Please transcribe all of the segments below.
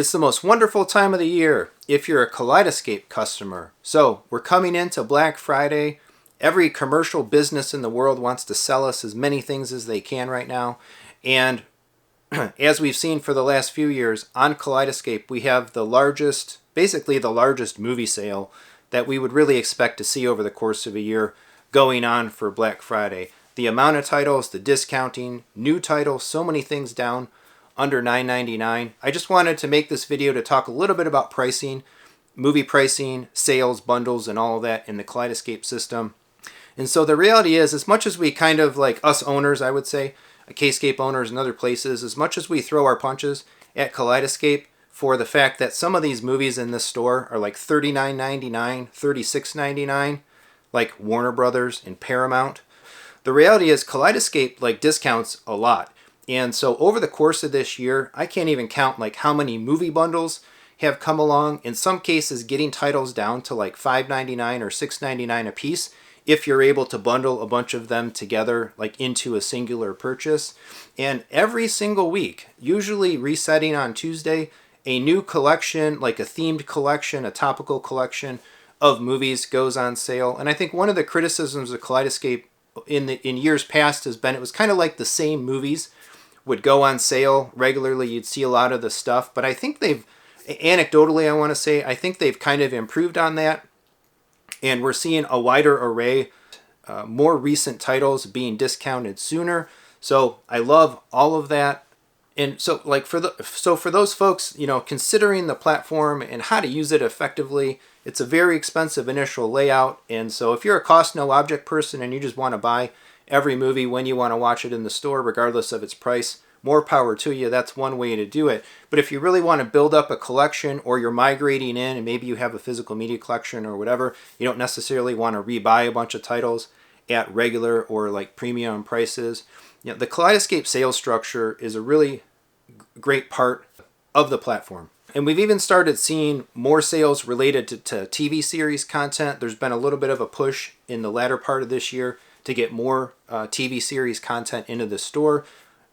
It's the most wonderful time of the year if you're a Kaleidescape customer. So we're coming into Black Friday. Every commercial business in the world wants to sell us as many things as they can right now. And as we've seen for the last few years, on Kaleidescape we have the largest, basically the largest movie sale that we would really expect to see over the course of a year going on for Black Friday. The amount of titles, the discounting, new titles, so many things down under $9.99. I just wanted to make this video to talk a little bit about pricing, movie pricing, sales, bundles, and all of that in the Kaleidescape system. And so the reality is, as much as we kind of, like us owners, I would say, Kscape owners and other places, as much as we throw our punches at Kaleidescape for the fact that some of these movies in this store are like $39.99, $36.99, like Warner Brothers and Paramount, the reality is Kaleidescape like discounts a lot. And so over the course of this year, I can't even count like how many movie bundles have come along. In some cases, getting titles down to like $5.99 or $6.99 a piece if you're able to bundle a bunch of them together like into a singular purchase. And every single week, usually resetting on Tuesday, a new collection, like a themed collection, a topical collection of movies goes on sale. And I think one of the criticisms of Kaleidescape in years past has been it was kind of like the same movies would go on sale regularly. You'd see a lot of the stuff, but I think they've, anecdotally I want to say, I think they've kind of improved on that, and we're seeing a wider array, more recent titles being discounted sooner. So I love all of that. And so like for those folks, you know, considering the platform and how to use it effectively, it's a very expensive initial layout. And so if you're a cost no object person and you just want to buy every movie when you want to watch it in the store, regardless of its price, more power to you. That's one way to do it. But if you really want to build up a collection, or you're migrating in and maybe you have a physical media collection or whatever, you don't necessarily want to rebuy a bunch of titles at regular or like premium prices. You know, the Kaleidescape sales structure is a really great part of the platform. And we've even started seeing more sales related to TV series content. There's been a little bit of a push in the latter part of this year to get more TV series content into the store.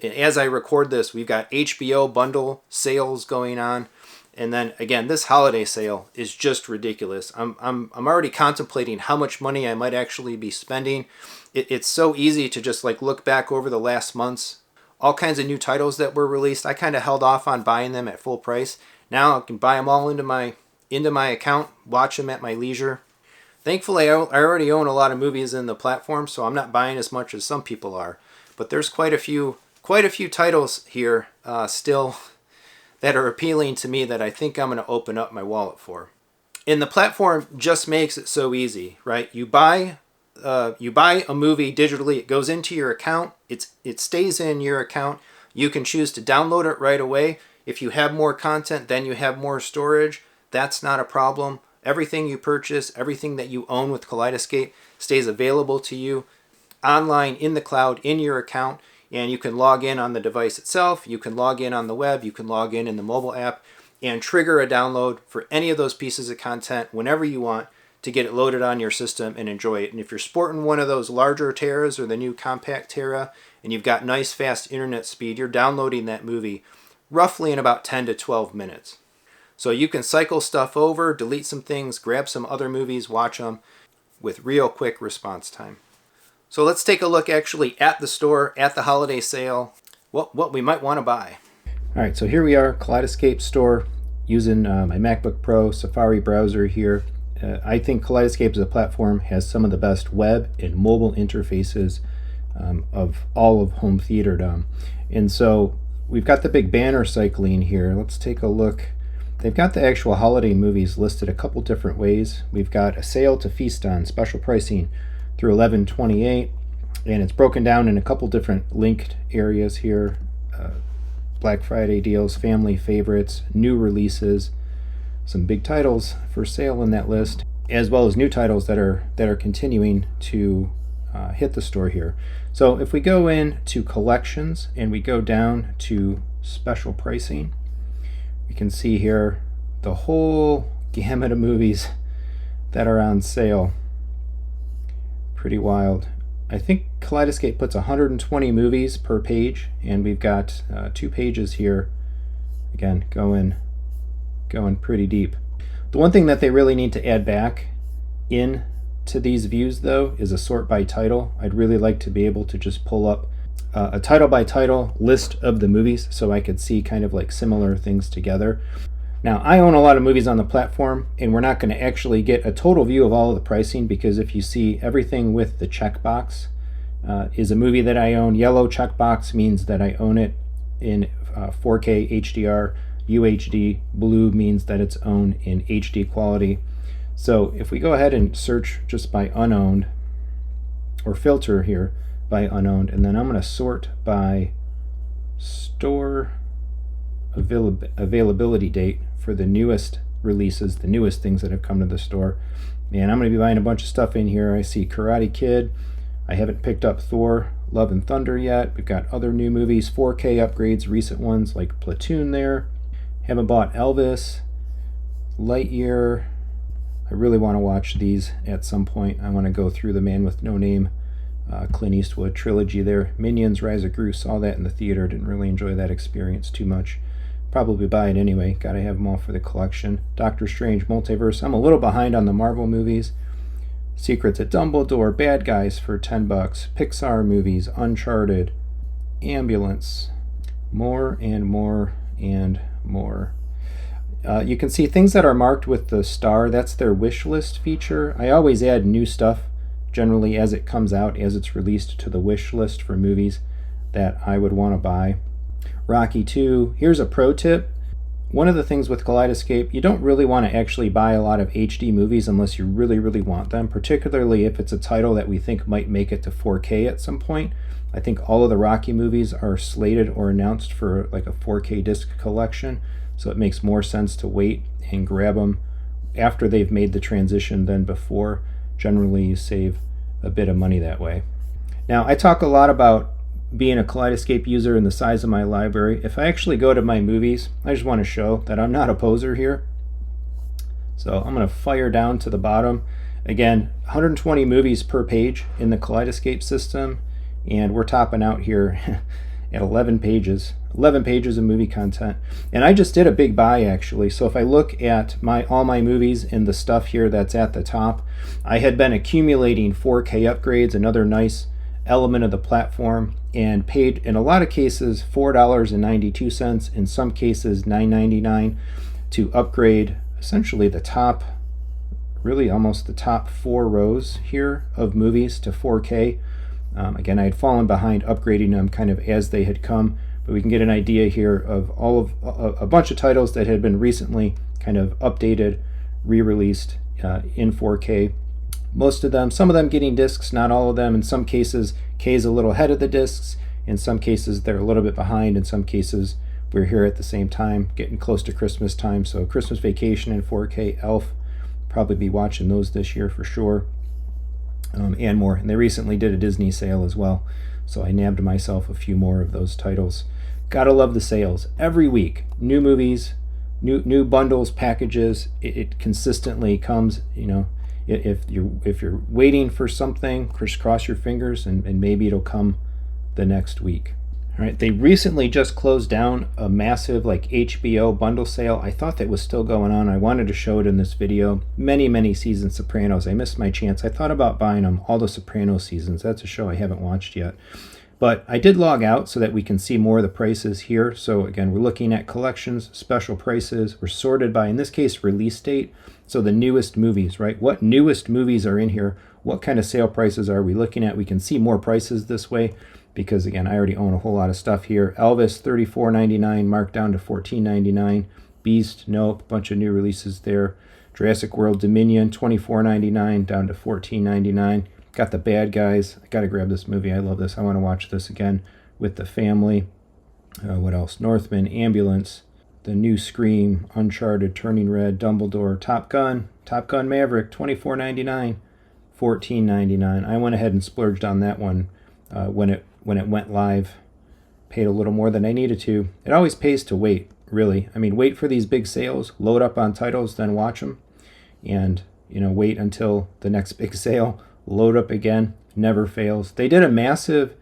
And as I record this, we've got HBO bundle sales going on. And then again, this holiday sale is just ridiculous. I'm already contemplating how much money I might actually be spending. It's so easy to just like look back over the last months, all kinds of new titles that were released. I kind of held off on buying them at full price. Now I can buy them all into my account, watch them at my leisure. Thankfully, I already own a lot of movies in the platform, so I'm not buying as much as some people are. But there's quite a few titles here still that are appealing to me that I think I'm going to open up my wallet for. And the platform just makes it so easy, right? You buy a movie digitally, it goes into your account, it stays in your account. You can choose to download it right away. If you have more content, then you have more storage. That's not a problem. Everything you purchase, everything that you own with Kaleidescape stays available to you online in the cloud in your account, and you can log in on the device itself, you can log in on the web, you can log in the mobile app and trigger a download for any of those pieces of content whenever you want to get it loaded on your system and enjoy it. And if you're sporting one of those larger Terras or the new compact Terra and you've got nice fast internet speed, you're downloading that movie roughly in about 10 to 12 minutes. So you can cycle stuff over, delete some things, grab some other movies, watch them with real quick response time. So let's take a look actually at the store, at the holiday sale, what we might want to buy. All right, so here we are, Kaleidescape store, using my MacBook Pro Safari browser here. I think Kaleidescape as a platform has some of the best web and mobile interfaces of all of home theaterdom. And so we've got the big banner cycling here. Let's take a look. They've got the actual holiday movies listed a couple different ways. We've got a sale to feast on, special pricing through 11/28, and it's broken down in a couple different linked areas here. Black Friday deals, family favorites, new releases, some big titles for sale in that list, as well as new titles that are continuing to hit the store here. So if we go into collections and we go down to special pricing, we can see here the whole gamut of movies that are on sale. Pretty wild. I think Kaleidescape puts 120 movies per page, and we've got 2 pages here, again, going going pretty deep. The one thing that they really need to add back in to these views, though, is a sort by title. I'd really like to be able to just pull up a title by title list of the movies so I could see kind of like similar things together. Now, I own a lot of movies on the platform, and we're not going to actually get a total view of all of the pricing, because if you see everything with the checkbox is a movie that I own. Yellow checkbox means that I own it in 4K HDR. UHD blue means that it's owned in HD quality. So if we go ahead and search just by unowned, or filter here by unowned, and then I'm going to sort by store availability date for the newest releases, the newest things that have come to the store. And I'm going to be buying a bunch of stuff in here. I see Karate Kid. I haven't picked up Thor Love and Thunder yet. We've got other new movies, 4K upgrades, recent ones like Platoon there. Haven't bought Elvis, Lightyear. I really want to watch these at some point. I want to go through the Man with No Name, Clint Eastwood trilogy there. Minions, Rise of Gru, saw that in the theater. Didn't really enjoy that experience too much. Probably buy it anyway. Gotta have them all for the collection. Doctor Strange Multiverse. I'm a little behind on the Marvel movies. Secrets at Dumbledore, Bad Guys for $10. Pixar movies, Uncharted, Ambulance, more and more and more. You can see things that are marked with the star. That's their wish list feature. I always add new stuff generally as it comes out, as it's released to the wish list for movies that I would want to buy. Rocky 2. Here's a pro tip. One of the things with Kaleidescape, you don't really want to actually buy a lot of HD movies unless you really, really want them, particularly if it's a title that we think might make it to 4K at some point. I think all of the Rocky movies are slated or announced for like a 4K disc collection, so it makes more sense to wait and grab them after they've made the transition than before. Generally, you save a bit of money that way. Now, I talk a lot about being a Kaleidescape user and the size of my library. If I actually go to my movies, I just want to show that I'm not a poser here. So I'm going to fire down to the bottom. Again, 120 movies per page in the Kaleidescape system, and we're topping out here at 11 pages. 11 pages of movie content. And I just did a big buy, actually. So if I look at all my movies and the stuff here that's at the top, I had been accumulating 4K upgrades, another nice element of the platform, and paid in a lot of cases $4.92, in some cases $9.99 to upgrade essentially the top, really almost the top 4 rows here of movies to 4K. Again, I had fallen behind upgrading them kind of as they had come, but we can get an idea here of a bunch of titles that had been recently kind of updated, re-released in 4K. Most of them, some of them getting discs, not all of them. In some cases, K is a little ahead of the discs. In some cases, they're a little bit behind. In some cases, we're here at the same time, getting close to Christmas time. So Christmas Vacation in 4K, Elf, probably be watching those this year for sure, and more. And they recently did a Disney sale as well, so I nabbed myself a few more of those titles. Gotta love the sales. Every week, new movies, new bundles, packages. It consistently comes, you know. If you're waiting for something, cross your fingers, and maybe it'll come the next week. All right, they recently just closed down a massive like HBO bundle sale. I thought that was still going on. I wanted to show it in this video. Many seasons Sopranos. I missed my chance. I thought about buying them, all the Sopranos seasons. That's a show I haven't watched yet. But I did log out so that we can see more of the prices here. So again, we're looking at collections, special prices. We're sorted by, in this case, release date. So the newest movies, right? What newest movies are in here? What kind of sale prices are we looking at? We can see more prices this way because, again, I already own a whole lot of stuff here. Elvis, $34.99, marked down to $14.99. Beast, nope, bunch of new releases there. Jurassic World Dominion, $24.99, down to $14.99. Got the Bad Guys. I got to grab this movie. I love this. I want to watch this again with the family. What else? Northman, Ambulance, the new Scream, Uncharted, Turning Red, Dumbledore, Top Gun Maverick, $24.99, $14.99. I went ahead and splurged on that one when it went live. Paid a little more than I needed to. It always pays to wait, really. I mean, wait for these big sales, load up on titles, then watch them, and wait until the next big sale. Load up again, never fails. They did a massive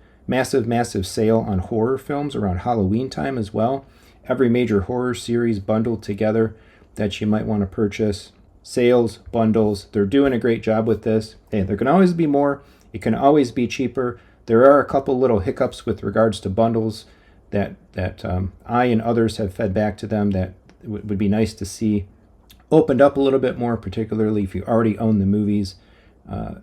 sale on horror films around Halloween time as well. Every major horror series bundled together. that you might want to purchase. Sales, bundles, they're doing a great job with this. Hey, there can always be more. It can always be cheaper. There are a couple little hiccups with regards to bundles that I and others have fed back to them that would be nice to see opened up a little bit more, particularly if you already own the movies.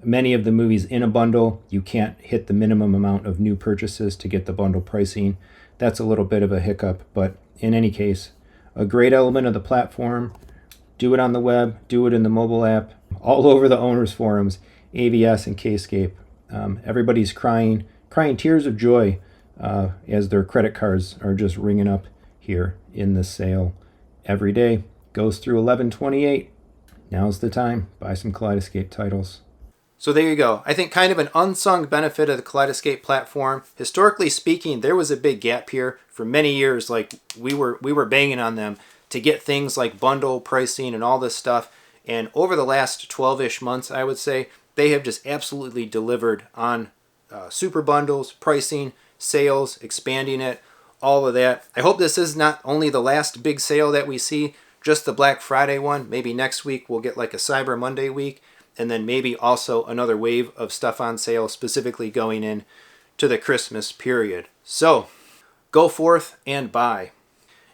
Many of the movies in a bundle, you can't hit the minimum amount of new purchases to get the bundle pricing. That's a little bit of a hiccup, but in any case, a great element of the platform. Do it on the web, do it in the mobile app, all over the owners' forums, AVS and Kscape. Everybody's crying tears of joy as their credit cards are just ringing up here in this sale every day. Goes through 11/28. Now's the time. Buy some Kaleidescape titles. So there you go. I think kind of an unsung benefit of the Kaleidescape platform. Historically speaking, there was a big gap here for many years. Like we were banging on them to get things like bundle pricing and all this stuff. And over the last 12-ish months, I would say, they have just absolutely delivered on super bundles, pricing, sales, expanding it, all of that. I hope this is not only the last big sale that we see, just the Black Friday one. Maybe next week we'll get like a Cyber Monday week, and then maybe also another wave of stuff on sale, specifically going in to the Christmas period. So go forth and buy.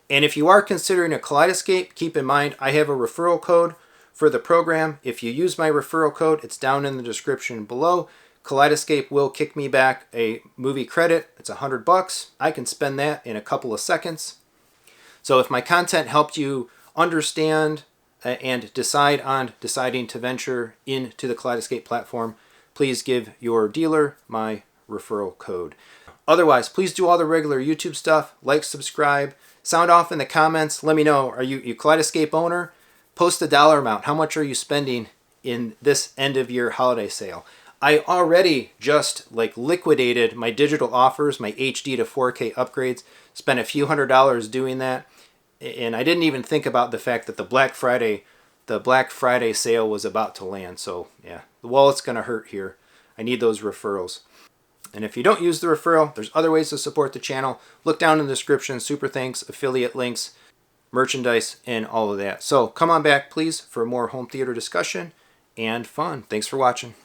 And if you are considering a Kaleidescape, keep in mind I have a referral code for the program. If you use my referral code, it's down in the description below. Kaleidescape will kick me back a movie credit. It's $100. I can spend that in a couple of seconds. So if my content helped you understand and deciding to venture into the Kaleidescape platform, please give your dealer my referral code. Otherwise, please do all the regular YouTube stuff. Like, subscribe, sound off in the comments. Let me know, are you a Kaleidescape owner? Post a dollar amount. How much are you spending in this end of year holiday sale? I already just liquidated my digital offers, my HD to 4K upgrades, spent a few $100s doing that. And I didn't even think about the fact that the Black Friday sale was about to land. So yeah, the wallet's going to hurt here. I need those referrals. And if you don't use the referral, there's other ways to support the channel. Look down in the description, super thanks, affiliate links, merchandise, and all of that. So come on back, please, for more home theater discussion and fun. Thanks for watching.